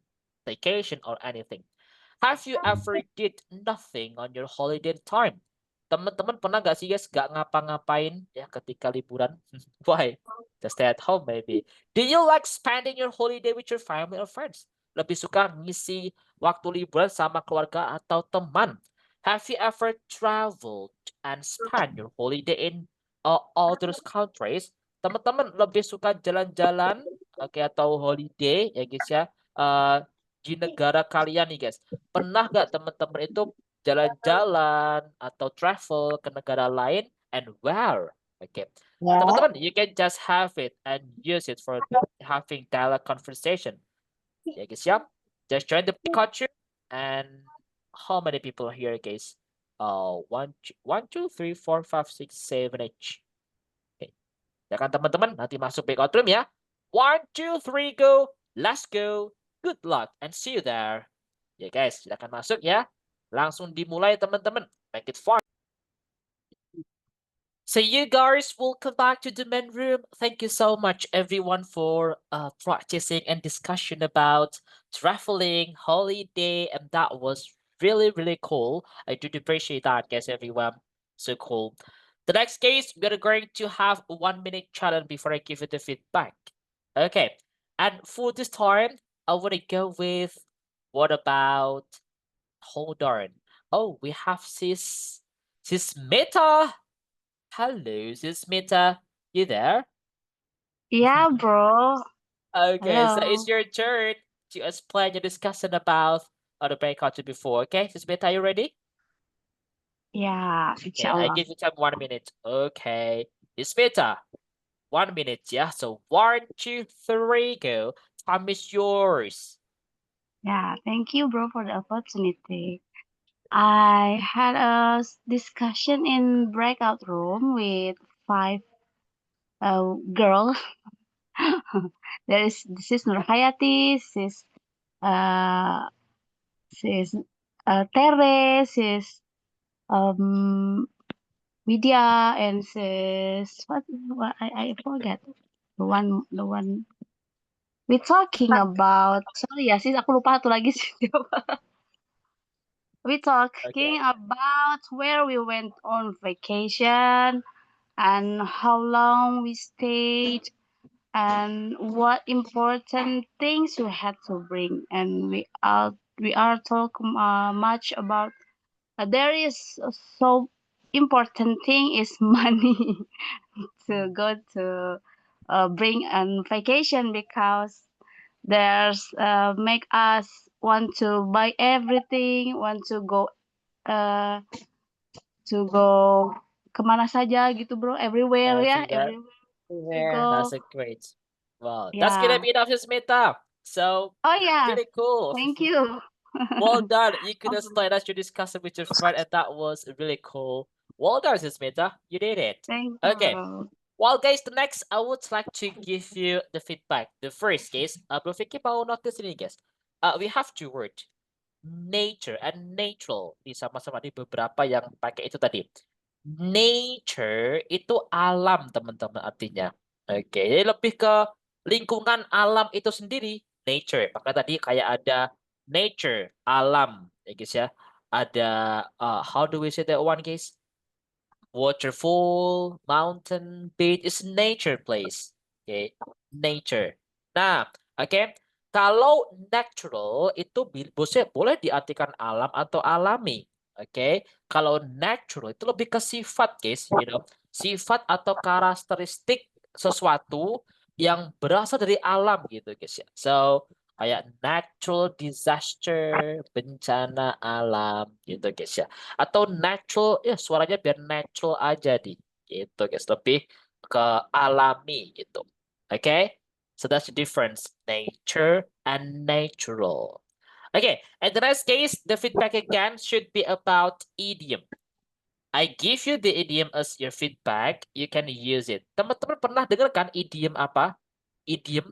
vacation or anything. Have you ever did nothing on your holiday time? Teman-teman pernah nggak sih guys nggak ngapa-ngapain ya ketika liburan? Why? Just stay at home maybe. Do you like spending your holiday with your family or friends? Lebih suka ngisi waktu liburan sama keluarga atau teman? Have you ever traveled and spent your holiday in other countries? Teman-teman lebih suka jalan-jalan atau holiday ya guys ya di negara kalian nih guys. Pernah nggak teman-teman itu jalan-jalan atau travel ke negara lain and where? Okay. Teman-teman, you can just have it and use it for having dialogue conversation. Ya guys ya. Just join the culture and how many people here guys? 1, 2, 3, 4, 5, 6, 7, 8. Okay. Ya kan teman-teman, nanti masuk breakout room ya. 1, 2, 3, go. Let's go. Good luck and see you there. Ya guys, silakan masuk ya. Langsung dimulai teman-teman. Make it fun. So you guys, welcome back to the main room. Thank you so much everyone for practicing and discussion about traveling, holiday, and that was really, really cool. I do appreciate that, guys, everyone. So cool. The next case, we're going to have a 1-minute challenge before I give you the feedback. Okay, and for this time, I want to go with, what about, hold on. Oh, we have Sis Meta. Hello, Sis Meta. You there? Yeah, bro. Okay, so Hello. it's your turn to explain your discussion about the breakout before. Okay, Sis Meta, you ready? Ya, Okay, insya I Allah. give you time 1 minute. Okay. Ismita, 1 minute, yeah? So 1, 2, 3, go. Time is yours. Yeah, thank you, bro, for the opportunity. I had a discussion in breakout room with 5 girls. This is Nurhayati, uh, sis Tere, sis Widya, and sis what I forget the one we talking about. Sorry ya sis, aku lupa satu lagi sih. We talking about where we went on vacation and how long we stayed and what important things we had to bring, and we are talking much about there is so important thing is money to go to bring on vacation, because there's make us want to buy everything, want uh, to go kemana saja gitu bro, everywhere ya, Everywhere. everywhere we go. That's a great. Wow, that's gonna Yeah. be enough, Ismita. So, Oh yeah, really cool. thank you. Well done. You could have started as you discussed with your friend, and that was really cool. Well done, Ismita. You did it. Thank you, Okay. bro. Well, guys, the next I would like to give you the feedback. The first, guys, Bro Vicky mau notice ini, guys. We have two words, nature and natural. Di sama-sama di beberapa yang pakai itu tadi. Nature itu alam, teman-teman, artinya. Oke, jadi lebih ke lingkungan alam itu sendiri, nature. Maka tadi kayak ada nature, alam, ya guys ya. Ada, how do we say that one, guys? Waterfall, mountain, beach is nature place. Okay, nature. Nah, oke. Kalau natural itu boleh diartikan alam atau alami. Oke. Kalau natural itu lebih ke sifat, guys, sifat atau karakteristik sesuatu yang berasal dari alam gitu, guys ya. So, kayak natural disaster, bencana alam gitu, guys ya. Atau natural, ya suaranya biar natural aja gitu, guys, lebih ke alami gitu. Okay, so that's the difference, nature and natural. Okay, and the next case, the feedback again should be about idiom. I give you the idiom as your feedback, you can use it. Teman-teman pernah dengar kan idiom apa? Idiom.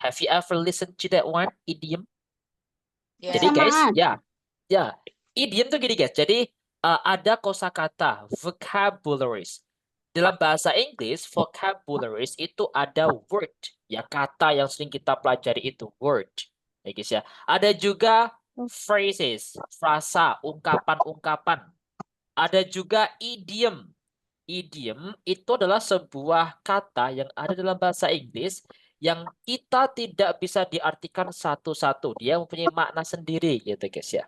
Have you ever listened to that one, idiom? Jadi guys, ya, idiom tuh gini guys. Jadi ada kosakata, vocabularies. Dalam bahasa Inggris, vocabularies itu ada word, ya, kata yang sering kita pelajari itu word, ya guys ya. Ada juga phrases, frasa, ungkapan-ungkapan. Ada juga idiom. Idiom itu adalah sebuah kata yang ada dalam bahasa Inggris yang kita tidak bisa diartikan satu-satu. Dia mempunyai makna sendiri gitu guys ya.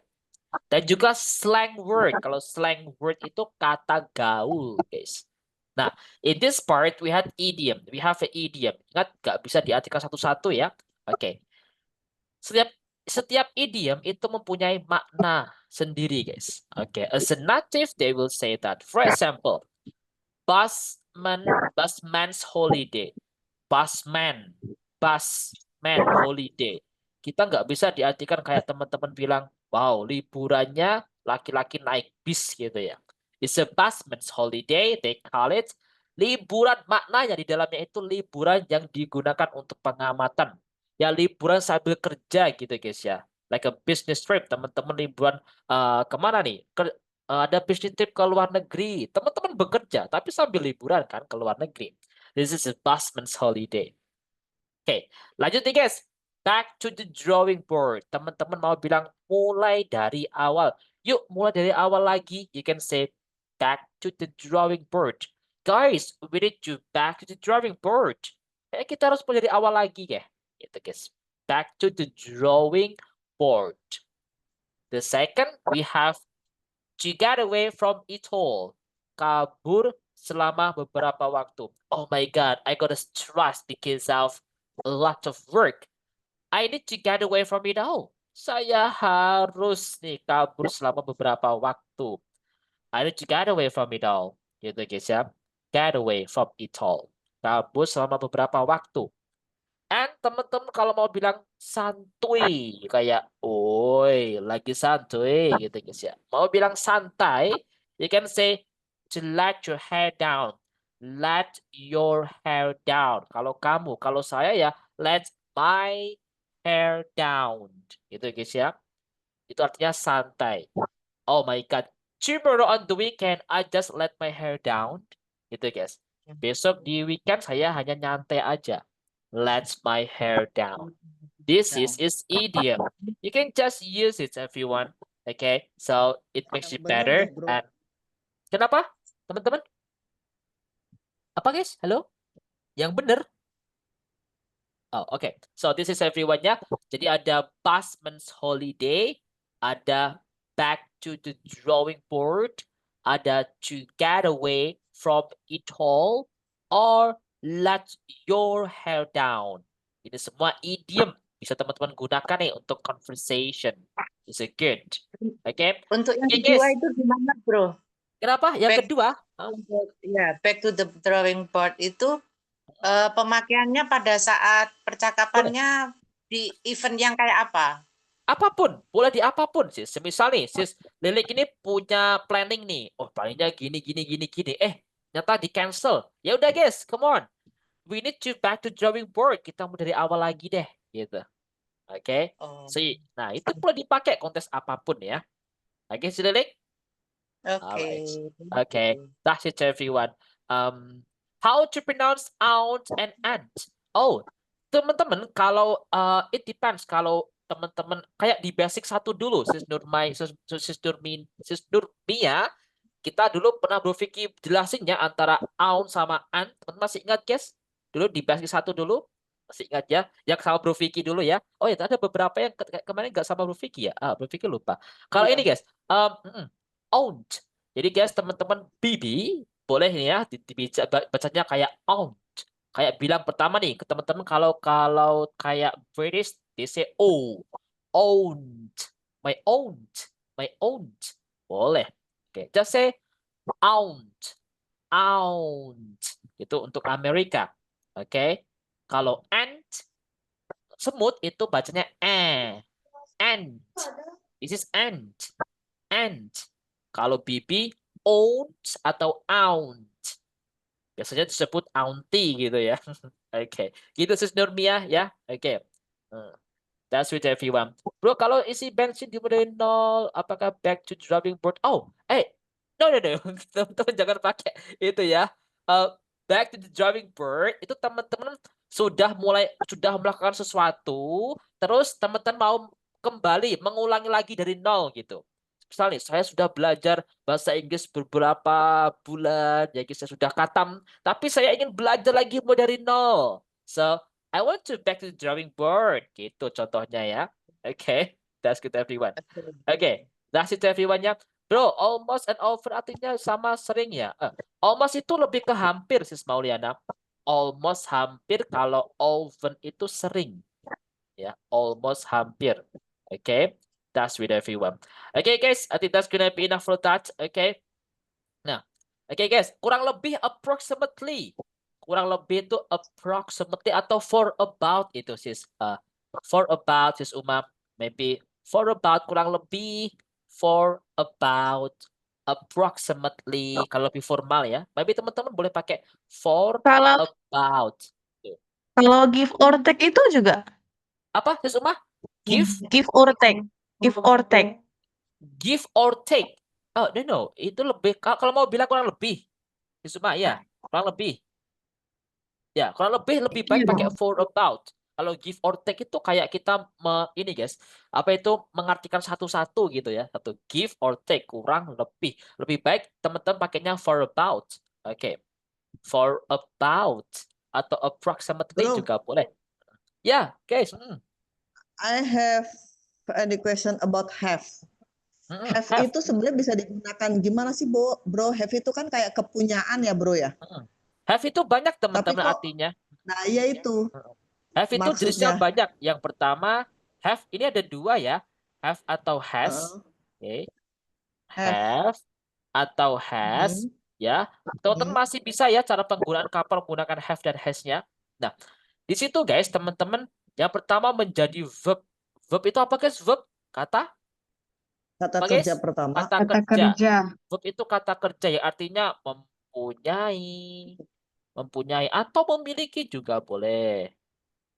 Dan juga slang word. Kalau slang word itu kata gaul guys. Nah, in this part we had idiom. We have an idiom. Ingat, nggak bisa diartikan satu-satu ya. Oke. Setiap idiom itu mempunyai makna sendiri guys. Oke. As a native they will say that. For example, busman's holiday. Busman holiday. Kita nggak bisa diartikan kayak teman-teman bilang, wow, liburannya laki-laki naik bis gitu ya. It's a busman's holiday, they call it. Liburan maknanya di dalamnya itu liburan yang digunakan untuk pengamatan. Ya liburan sambil kerja gitu guys ya. Like a business trip, teman-teman liburan kemana nih? Ada business trip ke luar negeri. Teman-teman bekerja, tapi sambil liburan kan ke luar negeri. This is a busman's holiday. Oke, lanjut nih guys. Back to the drawing board. Teman-teman mau bilang mulai dari awal. Yuk, mulai dari awal lagi. You can say back to the drawing board. Guys, we need to back to the drawing board. Kita harus mulai dari awal lagi ya. Gitu guys. Back to the drawing board. The second, we have to get away from it all. Kabur selama beberapa waktu. Oh my God, I got stressed because of a lot of work. I need to get away from it all. Saya harus nih kabur selama beberapa waktu. I need to get away from it all. Gitu guys ya. Get away from it all. Kabur selama beberapa waktu. And teman-teman kalau mau bilang santuy kayak oi lagi santuy gitu guys ya. Mau bilang santai, you can say to let your hair down. Let your hair down. Kalau kamu, kalau saya ya let my hair down. Gitu guys ya. Itu artinya santai. Oh my god. Tomorrow on the weekend I just let my hair down. Gitu guys. Besok di weekend saya hanya nyantai aja. Let my hair down. This is idiom. You can just use it everyone. Okay, so it makes you better. And kenapa, teman-teman? Apa guys? Halo? Yang benar? Oh, okay. So this is everyone ya. Jadi ada busman's holiday, ada back to the drawing board, ada to get away from it all, or let your hair down. Ini semua idiom bisa teman-teman gunakan nih untuk conversation. Is it good? Okay. Untuk yang Okay, kedua guys. itu gimana, Bro? Kenapa? Yang Back- kedua? Back to the drawing board itu pemakaiannya pada saat percakapannya di event yang kayak apa? Apapun, boleh di apapun sis. Semisal nih, sis Lilik ini punya planning nih. Oh, planningnya gini. Nyata di cancel. Ya udah guys, come on. We need to back to drawing board. Kita mau dari awal lagi deh, gitu. Oke. Oh. Nah itu boleh dipakai kontes apapun ya. Oke, si Lilik. Oke. Alright. Okay, that's it everyone. How to pronounce aunt and aunt? Oh, teman-teman, kalau it depends. Kalau teman-teman kayak di basic satu dulu, sis Nurmia, kita dulu pernah Bro Vicky jelasin ya antara aunt sama aunt. Teman masih ingat guys? Dulu di basic satu dulu, masih ingat ya? Yang sama Bro Vicky dulu ya. Oh ya, ada beberapa yang kemarin nggak sama Bro Vicky ya. Bro Vicky lupa. Kalau ini guys, aunt. Jadi guys, teman-teman Bibi boleh nih ya bacanya kayak aunt. Kayak bilang pertama nih ke teman-teman kalau kayak British they say oh, aunt, my aunt, my aunt. Boleh. Oke, just say aunt, aunt. Itu untuk Amerika. Oke. Kalau aunt semut itu bacanya aunt. This is aunt. Aunt. Kalau bibi, aunt atau aunt. Biasanya disebut auntie gitu ya. Oke. Gitu sis Nurmia ya. Oke. That's with everyone. Bro, kalau isi bensin dimulai 0, apakah back to drawing board? Oh, no. Teman-teman jangan pakai itu ya. Back to the drawing board itu teman-teman sudah melakukan sesuatu, terus teman-teman mau kembali mengulangi lagi dari 0 gitu. Misalnya saya sudah belajar bahasa Inggris beberapa bulan, ya saya sudah khatam, tapi saya ingin belajar lagi mulai dari 0. So I want to back to the drawing board. Gitu contohnya ya. Oke, that's good everyone. Oke, that's it everyone ya. Bro, almost and often artinya sama sering ya. Almost itu lebih ke hampir sis Mauliana. Almost hampir, kalau often itu sering. Ya, almost hampir. Oke, that's with everyone. Oke guys, I think that's gonna be enough for that. Oke. Nah, oke guys, kurang lebih approximately. Kurang lebih itu approximately atau for about itu sis. For about sis Uma, maybe for about kurang lebih, for about, approximately kalau lebih formal ya. Maybe teman-teman boleh pakai for Kalau about. kalau give or take itu juga Apa sis Uma? give or take. Give or take. Give or take. Oh, no. Itu lebih kalau mau bilang kurang lebih. Sis Uma ya, kurang lebih. Ya, kurang lebih baik pakai for about. Kalau give or take itu kayak kita ini guys, apa itu mengartikan satu-satu gitu ya. Satu give or take, kurang lebih. Lebih baik teman-teman pakainya for about. Oke. For about atau approximately Bro. juga boleh. Ya, guys. I have a question about have. Have itu sebenarnya bisa digunakan gimana sih, Bro? Have itu kan kayak kepunyaan ya, Bro ya? Have itu banyak teman-teman kok- artinya. Nah, iya itu. Have itu jenisnya Maksudnya. banyak. Yang pertama, have ini ada dua ya. Have atau has. Oke. Have atau has, ya. Teman-teman masih bisa ya cara penggunaan couple menggunakan have dan has-nya. Nah, di situ guys, teman-teman, yang pertama menjadi verb. Verb itu apa guys? Verb kata Kata apa guys? kerja pertama. Kata kerja. Verb itu kata kerja ya, artinya mempunyai atau memiliki juga boleh.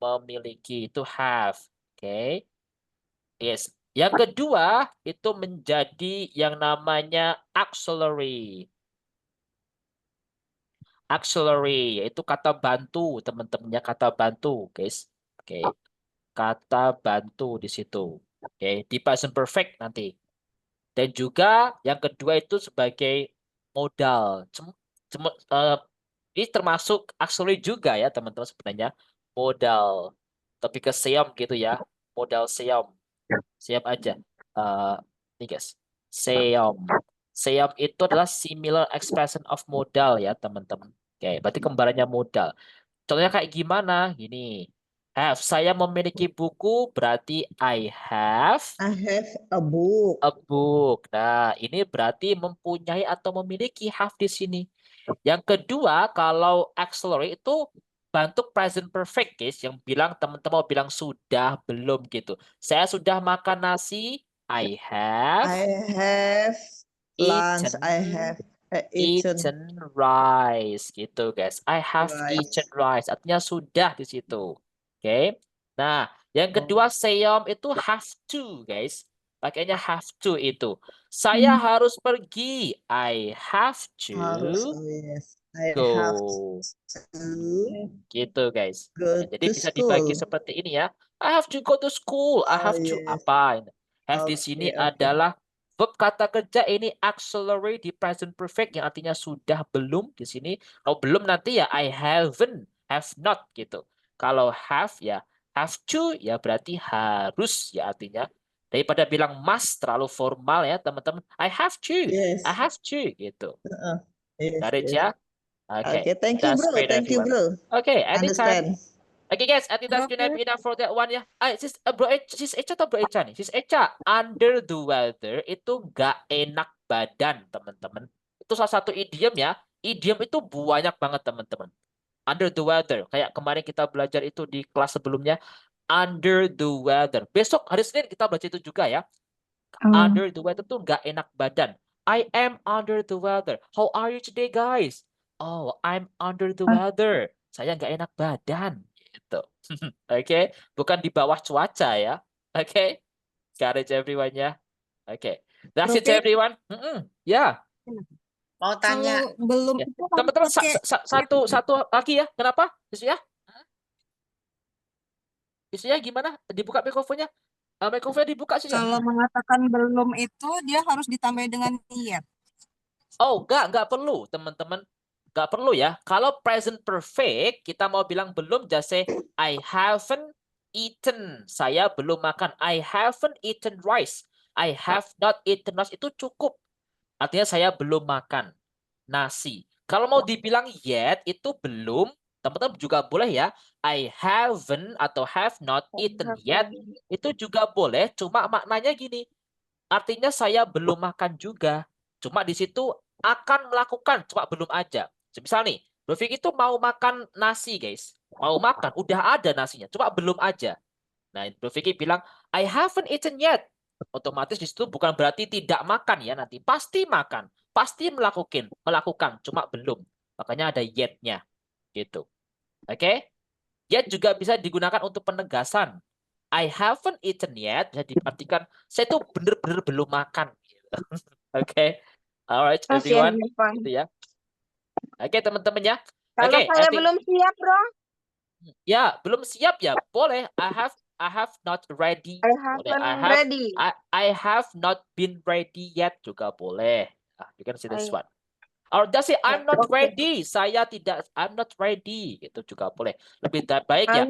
Memiliki itu have. Oke. Yes. Yang kedua itu menjadi yang namanya auxiliary. Auxiliary yaitu kata bantu, teman-temannya kata bantu, guys. Oke. Kata bantu di situ. Oke, di present perfect nanti. Dan juga yang kedua itu sebagai modal. Ini termasuk auxiliary juga ya, teman-teman sebenarnya. Modal. Tapi ke seom gitu ya. Modal seom. Siap aja. Ini guys. Seom. Seom itu adalah similar expression of modal ya teman-teman. Oke, berarti kembarannya modal. Contohnya kayak gimana? Gini. Have. Saya memiliki buku berarti I have a book. A book. Nah, ini berarti mempunyai atau memiliki have di sini. Yang kedua, kalau auxiliary itu bentuk present perfect, guys, yang bilang teman-teman mau bilang sudah, belum gitu. Saya sudah makan nasi. I have lunch. I have eaten rice gitu, guys. I have eaten rice. Artinya sudah di situ. Oke. Nah, yang kedua seom itu have to, guys. Pakainya have to itu. Saya harus pergi. I have to go. Gitu, guys. Go Jadi to bisa dibagi school. seperti ini ya. I have to go to school. I have to apa? Have di sini adalah verb kata kerja ini auxiliary di present perfect yang artinya sudah, belum di sini. Kalau belum nanti ya I haven't, have not gitu. Kalau have ya have to ya berarti harus ya artinya. Daripada bilang must terlalu formal ya teman-teman. I have to. I have to gitu. Got it ya? Okay, thank you, That's bro. great, Thank you, everyone. bro. Okay, anytime. Understand. Okay guys, I think that's gonna be enough for that one ya. Sis Echa atau Bro Echa nih? Sis Echa, under the weather itu nggak enak badan, teman-teman. Itu salah satu idiom ya. Idiom itu banyak banget, teman-teman. Under the weather. Kayak kemarin kita belajar itu di kelas sebelumnya. Under the weather. Besok hari Senin kita belajar itu juga ya. Under the weather tuh nggak enak badan. I am under the weather. How are you today, guys? Oh, I'm under the weather. Saya nggak enak badan. Gitu. Oke, bukan di bawah cuaca ya. Oke, got it everyone ya. Oke, that's it everyone. Ya. Mau tanya. Belum Ya. itu Teman-teman satu lagi ya. Kenapa? Bisu ya? Bisu ya gimana? Dibuka mikrofonnya? Mikrofonnya dibuka sih ya. kalau mengatakan belum itu dia harus ditambah dengan yet. Oh, nggak perlu, teman-teman. Nggak perlu ya. Kalau present perfect, kita mau bilang belum, just say, I haven't eaten. Saya belum makan. I haven't eaten rice. I have not eaten rice. Itu cukup. Artinya saya belum makan nasi. Kalau mau dibilang yet, itu belum. Teman-teman juga boleh ya. I haven't atau have not eaten yet. Itu juga boleh. Cuma maknanya gini. Artinya saya belum makan juga. Cuma di situ akan melakukan. Cuma belum aja. Misal nih, Bro Vicky itu mau makan nasi, guys. Mau makan, udah ada nasinya, cuma belum aja. Nah, Bro Vicky bilang, I haven't eaten yet. Otomatis di situ bukan berarti tidak makan ya nanti. Pasti makan, pasti melakukan, cuma belum. Makanya ada yet-nya. Gitu. Oke? Yet juga bisa digunakan untuk penegasan. I haven't eaten yet, bisa diartikan, saya tuh bener-bener belum makan. Oke? Alright, everyone. Gitu ya. Oke, teman-teman ya. Kalau saya belum siap, Bro. Ya, belum siap ya. Boleh. I have not ready. I have not been ready yet juga boleh. You can say this one. Or just say I'm not ready. I'm not ready. Itu juga boleh. Lebih baik ya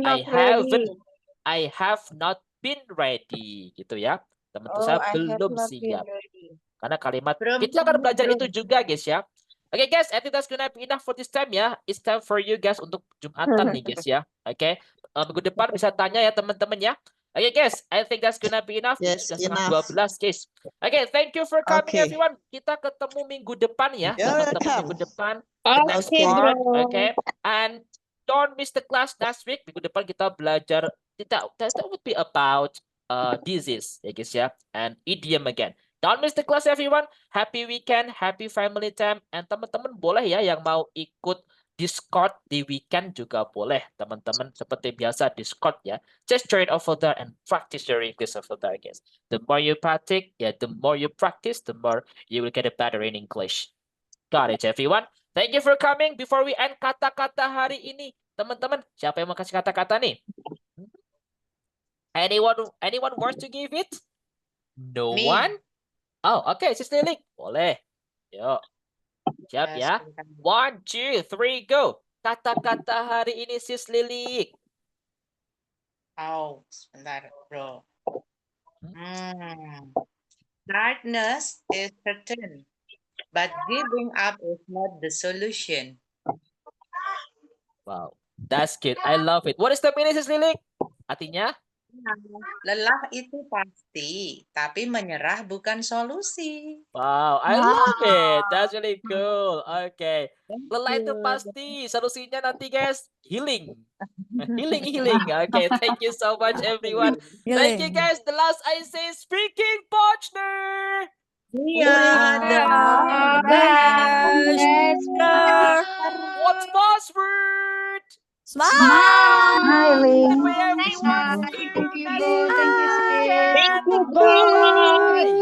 I have not been ready gitu ya. Teman-teman saya belum siap. Karena kalimat kita akan belajar itu juga, guys ya. Oke guys, I think that's gonna be enough for this time ya. It's time for you guys untuk Jumatan nih guys ya. Oke, minggu depan bisa tanya ya teman-teman ya. Okay, guys, I think that's gonna be enough. Yes, Sudah setengah enough. 12, guys. Okay, thank you for coming, Okay. everyone. Kita ketemu minggu depan ya. You're Teman-teman welcome. minggu depan. The next Okay, part, bro. okay. And don't miss the class next week. Minggu depan kita belajar. That would be about disease, ya guys ya. And idiom again. Don't miss the class, everyone. Happy weekend, happy family time. And teman-teman boleh ya yang mau ikut Discord di weekend juga boleh, teman-teman. Seperti biasa Discord ya. Just join over there and practice your English over there, guys. The more you practice, the more you practice, the more you will get better in English. Got it, everyone. Thank you for coming. Before we end kata-kata hari ini, teman-teman, siapa yang mau kasih kata-kata nih? Anyone wants to give it? No Me. one? Oh, okay, Sis Lilik. Boleh. Yuk. Siap ya. 1, 2, 3, go. Kata-kata hari ini, Sis Lilik. Oh, sebentar, bro. Darkness is certain, but giving up is not the solution. Wow, that's good. I love it. What is the meaning, Sis Lilik? Artinya? Lelah itu pasti, tapi menyerah bukan solusi. Wow, I love it. That's really cool. Okay. Lelah itu pasti. Solusinya nanti, guys, healing. Healing. Okay, thank you so much, everyone. Thank you, guys. The last I say, speaking partner. What's password? Smiling. Bye, everyone. See you next week. Thank you, bro.